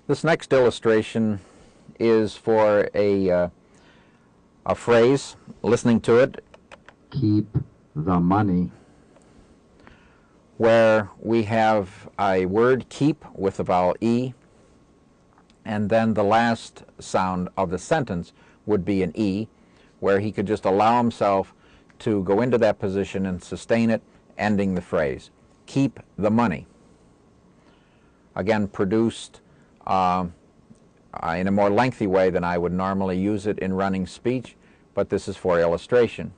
This next illustration is for a phrase, listening to it, keep the money, where we have a word keep with the vowel E, and then the last sound of the sentence would be an E, where he could just allow himself to go into that position and sustain it, ending the phrase. Keep the money. Again, produced in a more lengthy way than I would normally use it in running speech, but this is for illustration.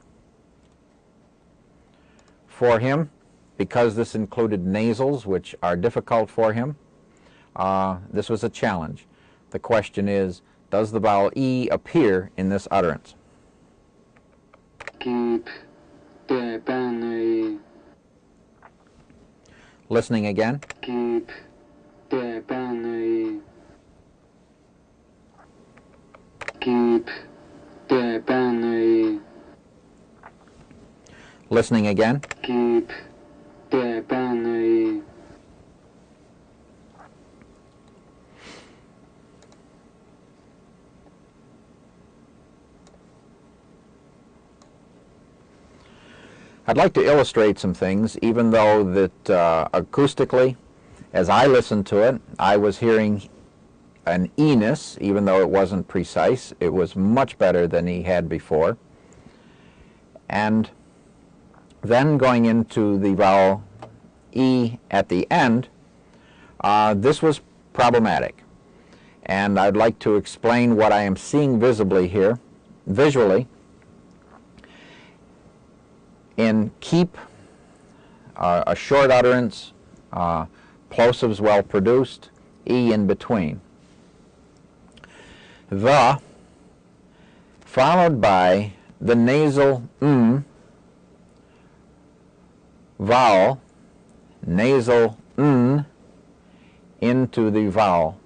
For him, because this included nasals, which are difficult for him, this was a challenge. The question is, does the vowel E appear in this utterance? Keep the money. Listening again. Keep the money. Keep the money. Listening again. Keep the money. I'd like to illustrate some things, even though that acoustically, as I listened to it, I was hearing an E-ness, even though it wasn't precise. It was much better than he had before. And then going into the vowel E at the end, this was problematic. And I'd like to explain what I am seeing visibly here, visually. In keep, a short utterance, plosives well produced, E in between. The, followed by the nasal vowel, nasal into the vowel.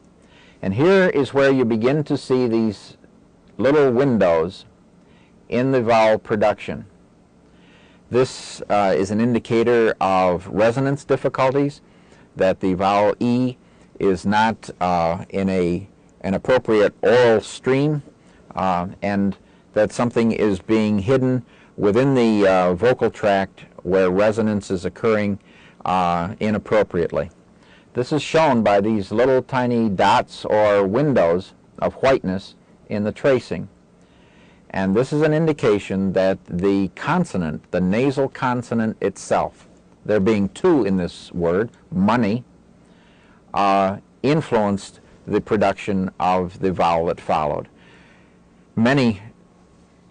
And here is where you begin to see these little windows in the vowel production. This is an indicator of resonance difficulties, that the vowel E is not in an appropriate oral stream, and that something is being hidden within the vocal tract where resonance is occurring inappropriately. This is shown by these little tiny dots or windows of whiteness in the tracing. And this is an indication that the consonant, the nasal consonant itself, there being two in this word, money, influenced the production of the vowel that followed. Many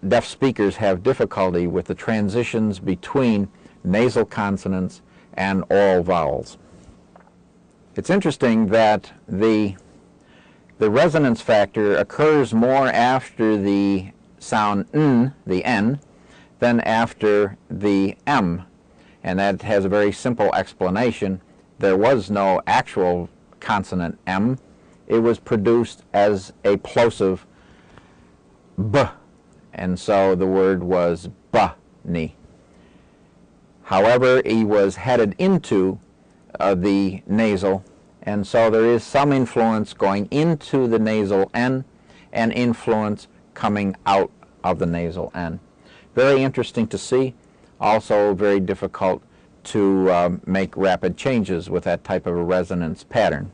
deaf speakers have difficulty with the transitions between nasal consonants and oral vowels. It's interesting that the resonance factor occurs more after the sound N, the N, than after the M. And that has a very simple explanation. There was no actual consonant M. It was produced as a plosive B. And so the word was bunny. However, he was headed into the nasal, and so there is some influence going into the nasal N and influence coming out of the nasal N. Very interesting to see, also very difficult to make rapid changes with that type of a resonance pattern.